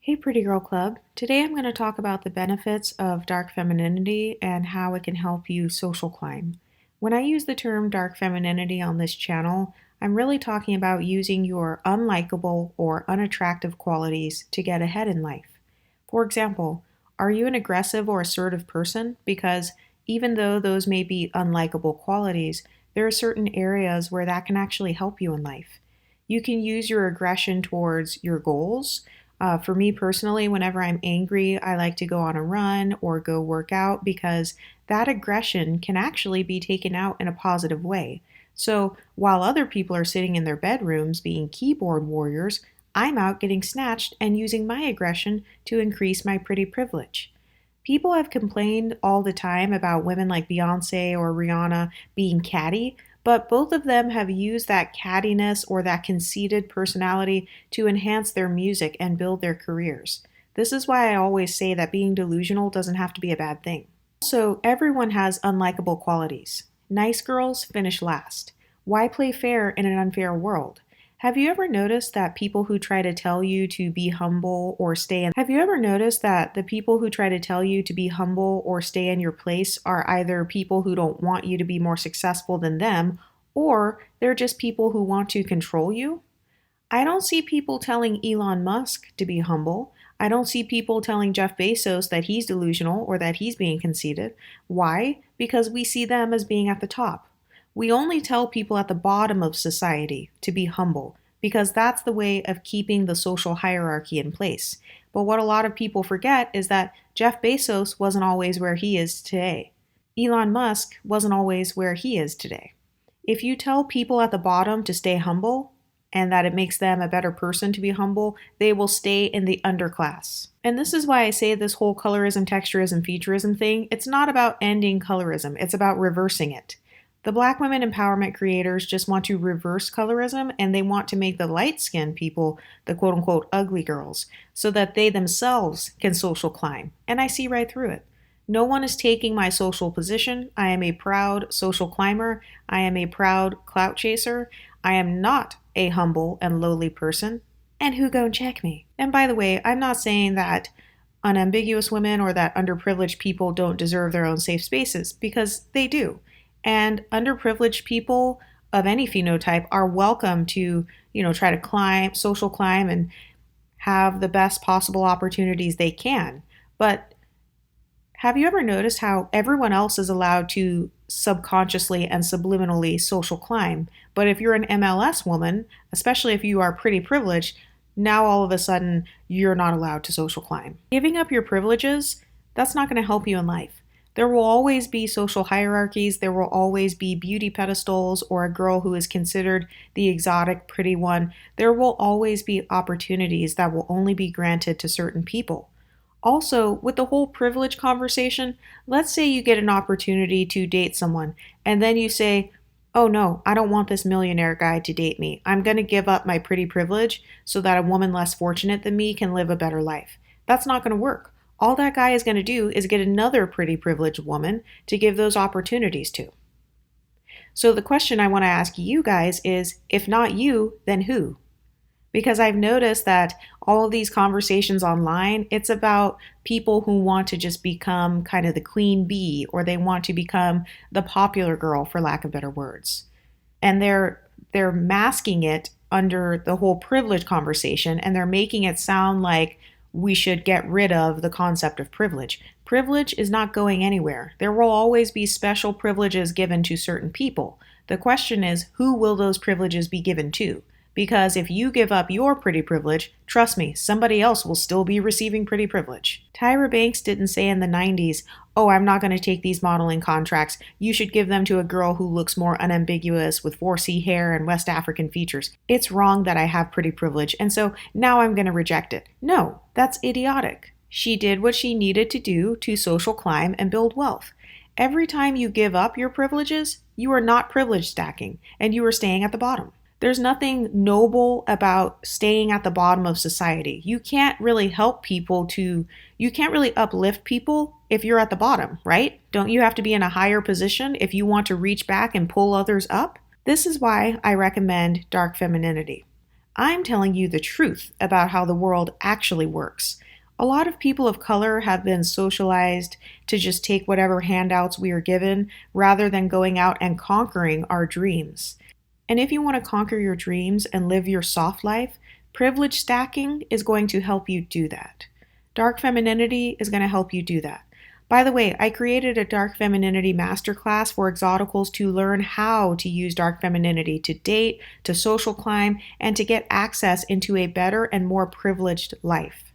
Hey, Pretty Girl Club. Today I'm going to talk about the benefits of dark femininity and how it can help you social climb. When I use the term dark femininity on this channel, I'm really talking about using your unlikable or unattractive qualities to get ahead in life. For example, are you an aggressive or assertive person? Because even though those may be unlikable qualities, there are certain areas where that can actually help you in life. You can use your aggression towards your goals. For me personally, whenever I'm angry, I like to go on a run or go work out because that aggression can actually be taken out in a positive way. So while other people are sitting in their bedrooms being keyboard warriors, I'm out getting snatched and using my aggression to increase my pretty privilege. People have complained all the time about women like Beyonce or Rihanna being catty, but both of them have used that cattiness or that conceited personality to enhance their music and build their careers. This is why I always say that being delusional doesn't have to be a bad thing. Also, everyone has unlikable qualities. Nice girls finish last. Why play fair in an unfair world? Have you ever noticed that people who try to tell you to be humble or stay in Have you ever noticed that the people who try to tell you to be humble or stay in your place are either people who don't want you to be more successful than them, or they're just people who want to control you? I don't see people telling Elon Musk to be humble. I don't see people telling Jeff Bezos that he's delusional or that he's being conceited. Why? Because we see them as being at the top. We only tell people at the bottom of society to be humble because that's the way of keeping the social hierarchy in place. But what a lot of people forget is that Jeff Bezos wasn't always where he is today. Elon Musk wasn't always where he is today. If you tell people at the bottom to stay humble and that it makes them a better person to be humble, they will stay in the underclass. And this is why I say this whole colorism, texturism, featureism thing, it's not about ending colorism, it's about reversing it. The Black women empowerment creators just want to reverse colorism and they want to make the light-skinned people the quote-unquote ugly girls so that they themselves can social climb. And I see right through it. No one is taking my social position. I am a proud social climber. I am a proud clout chaser. I am not a humble and lowly person. And who gon' check me? And by the way, I'm not saying that unambiguous women or that underprivileged people don't deserve their own safe spaces, because they do. And underprivileged people of any phenotype are welcome to, try to climb, social climb, and have the best possible opportunities they can. But have you ever noticed how everyone else is allowed to subconsciously and subliminally social climb? But if you're an MLS woman, especially if you are pretty privileged, now all of a sudden you're not allowed to social climb. Giving up your privileges, that's not going to help you in life. There will always be social hierarchies. There will always be beauty pedestals or a girl who is considered the exotic, pretty one. There will always be opportunities that will only be granted to certain people. Also, with the whole privilege conversation, let's say you get an opportunity to date someone, and then you say, oh no, I don't want this millionaire guy to date me. I'm going to give up my pretty privilege so that a woman less fortunate than me can live a better life. That's not going to work. All that guy is going to do is get another pretty privileged woman to give those opportunities to. So the question I want to ask you guys is, if not you, then who? Because I've noticed that all of these conversations online, it's about people who want to just become kind of the queen bee, or they want to become the popular girl, for lack of better words. And they're masking it under the whole privilege conversation, and they're making it sound like we should get rid of the concept of privilege. Privilege is not going anywhere. There will always be special privileges given to certain people. The question is, who will those privileges be given to? Because if you give up your pretty privilege, trust me, somebody else will still be receiving pretty privilege. Tyra Banks didn't say in the 90s, oh, I'm not going to take these modeling contracts. You should give them to a girl who looks more unambiguous with 4C hair and West African features. It's wrong that I have pretty privilege, and so now I'm going to reject it. No, that's idiotic. She did what she needed to do to social climb and build wealth. Every time you give up your privileges, you are not privilege stacking, and you are staying at the bottom. There's nothing noble about staying at the bottom of society. You can't really you can't really uplift people if you're at the bottom, right? Don't you have to be in a higher position if you want to reach back and pull others up? This is why I recommend dark femininity. I'm telling you the truth about how the world actually works. A lot of people of color have been socialized to just take whatever handouts we are given rather than going out and conquering our dreams. And if you want to conquer your dreams and live your soft life, privilege stacking is going to help you do that. Dark femininity is going to help you do that. By the way, I created a dark femininity masterclass for Exoticals to learn how to use dark femininity to date, to social climb, and to get access into a better and more privileged life.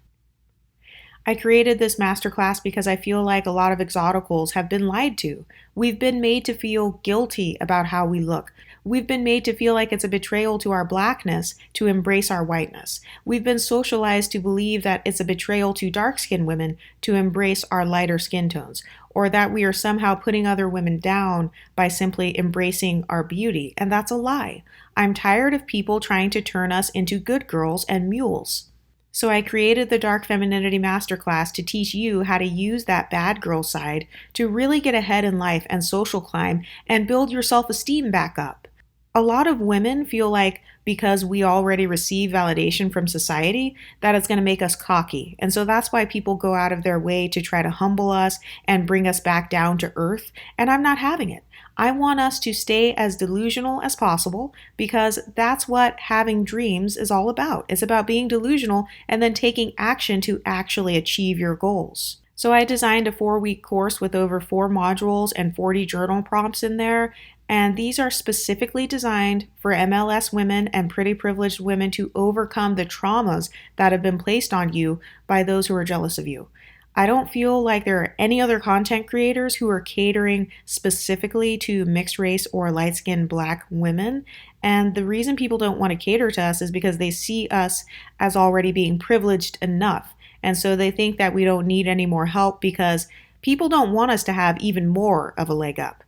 I created this masterclass because I feel like a lot of exoticals have been lied to. We've been made to feel guilty about how we look. We've been made to feel like it's a betrayal to our blackness to embrace our whiteness. We've been socialized to believe that it's a betrayal to dark-skinned women to embrace our lighter skin tones, or that we are somehow putting other women down by simply embracing our beauty, and that's a lie. I'm tired of people trying to turn us into good girls and mules. So I created the Dark Femininity Masterclass to teach you how to use that bad girl side to really get ahead in life and social climb and build your self-esteem back up. A lot of women feel like because we already receive validation from society, that it's going to make us cocky. And so that's why people go out of their way to try to humble us and bring us back down to earth. And I'm not having it. I want us to stay as delusional as possible because that's what having dreams is all about. It's about being delusional and then taking action to actually achieve your goals. So I designed a 4-week course with over 4 modules and 40 journal prompts in there. And these are specifically designed for MLS women and pretty privileged women to overcome the traumas that have been placed on you by those who are jealous of you. I don't feel like there are any other content creators who are catering specifically to mixed race or light-skinned black women. And the reason people don't want to cater to us is because they see us as already being privileged enough. And so they think that we don't need any more help because people don't want us to have even more of a leg up.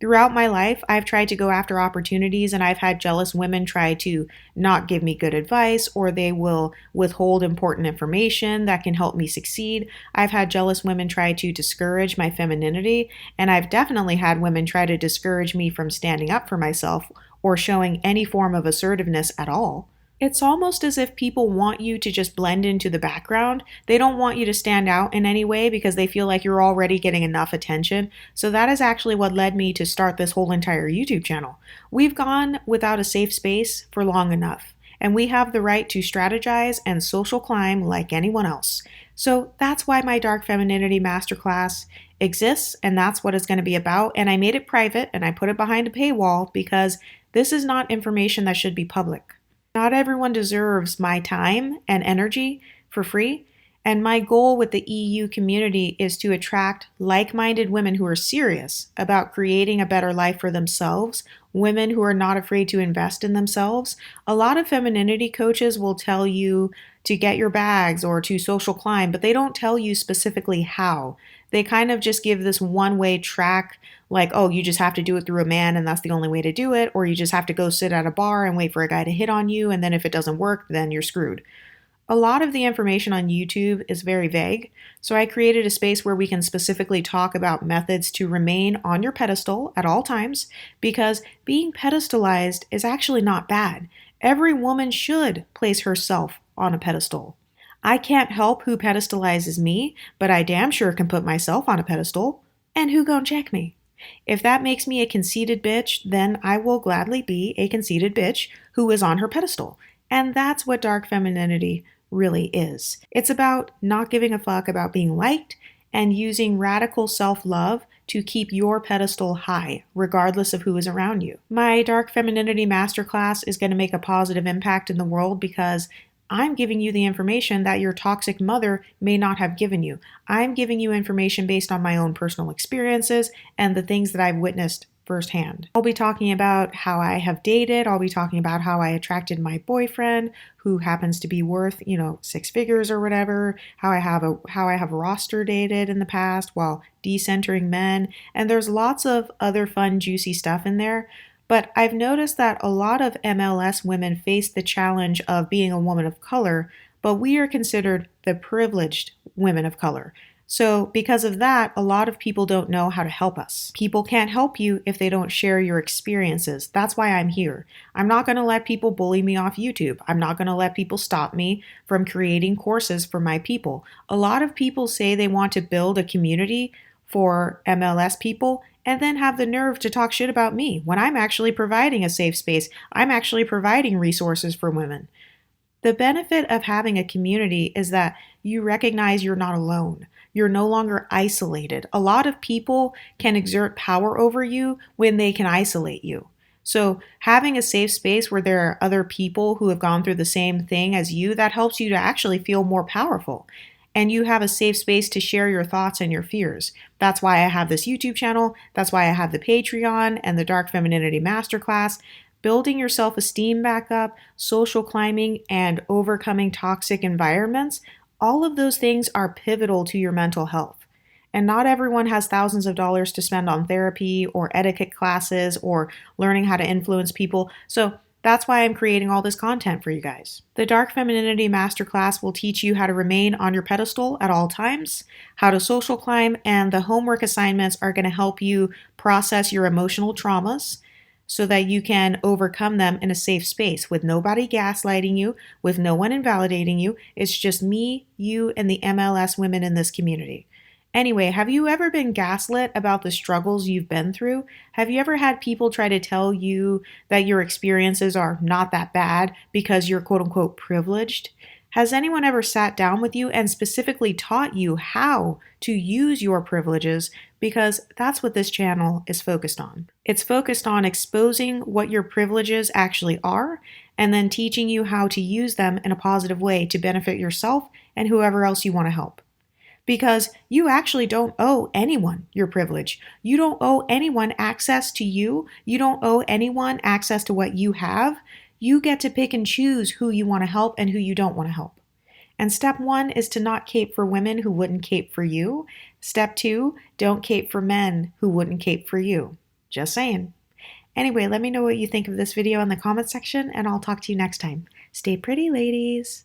Throughout my life, I've tried to go after opportunities and I've had jealous women try to not give me good advice or they will withhold important information that can help me succeed. I've had jealous women try to discourage my femininity, and I've definitely had women try to discourage me from standing up for myself or showing any form of assertiveness at all. It's almost as if people want you to just blend into the background. They don't want you to stand out in any way because they feel like you're already getting enough attention. So that is actually what led me to start this whole entire YouTube channel. We've gone without a safe space for long enough, and we have the right to strategize and social climb like anyone else. So that's why my Dark Femininity Masterclass exists, and that's what it's going to be about. And I made it private and I put it behind a paywall because this is not information that should be public. Not everyone deserves my time and energy for free, and my goal with the EU community is to attract like-minded women who are serious about creating a better life for themselves, women who are not afraid to invest in themselves. A lot of femininity coaches will tell you to get your bags or to social climb, but they don't tell you specifically how. They kind of just give this one-way track, like, oh, you just have to do it through a man and that's the only way to do it, or you just have to go sit at a bar and wait for a guy to hit on you, and then if it doesn't work, then you're screwed. A lot of the information on YouTube is very vague, so I created a space where we can specifically talk about methods to remain on your pedestal at all times, because being pedestalized is actually not bad. Every woman should place herself on a pedestal. I can't help who pedestalizes me, but I damn sure can put myself on a pedestal. And who gon' check me? If that makes me a conceited bitch, then I will gladly be a conceited bitch who is on her pedestal. And that's what dark femininity really is. It's about not giving a fuck about being liked and using radical self-love to keep your pedestal high, regardless of who is around you. My Dark Femininity Masterclass is going to make a positive impact in the world because I'm giving you the information that your toxic mother may not have given you. I'm giving you information based on my own personal experiences and the things that I've witnessed firsthand. I'll be talking about how I have dated. I'll be talking about how I attracted my boyfriend, who happens to be worth, 6 figures or whatever, how I have roster dated in the past while decentering men, and there's lots of other fun, juicy stuff in there. But I've noticed that a lot of MLS women face the challenge of being a woman of color, but we are considered the privileged women of color. So, because of that, a lot of people don't know how to help us. People can't help you if they don't share your experiences. That's why I'm here. I'm not going to let people bully me off YouTube. I'm not going to let people stop me from creating courses for my people. A lot of people say they want to build a community for MLS people and then have the nerve to talk shit about me when I'm actually providing a safe space. I'm actually providing resources for women. The benefit of having a community is that you recognize you're not alone. You're no longer isolated. A lot of people can exert power over you when they can isolate you. So, having a safe space where there are other people who have gone through the same thing as you, that helps you to actually feel more powerful. And you have a safe space to share your thoughts and your fears. That's why I have this YouTube channel. That's why I have the Patreon and the Dark Femininity Masterclass. Building your self esteem back up, social climbing, and overcoming toxic environments, all of those things are pivotal to your mental health. And not everyone has thousands of dollars to spend on therapy or etiquette classes or learning how to influence people. So that's why I'm creating all this content for you guys. The Dark Femininity Masterclass will teach you how to remain on your pedestal at all times, how to social climb, and the homework assignments are going to help you process your emotional traumas so that you can overcome them in a safe space with nobody gaslighting you, with no one invalidating you. It's just me, you, and the MLS women in this community. Anyway, have you ever been gaslit about the struggles you've been through? Have you ever had people try to tell you that your experiences are not that bad because you're quote unquote privileged? Has anyone ever sat down with you and specifically taught you how to use your privileges? Because that's what this channel is focused on. It's focused on exposing what your privileges actually are and then teaching you how to use them in a positive way to benefit yourself and whoever else you want to help. Because you actually don't owe anyone your privilege. You don't owe anyone access to you. You don't owe anyone access to what you have. You get to pick and choose who you want to help and who you don't want to help. And step one is to not cape for women who wouldn't cape for you. Step two, don't cape for men who wouldn't cape for you. Just saying. Anyway, let me know what you think of this video in the comment section, and I'll talk to you next time. Stay pretty, ladies.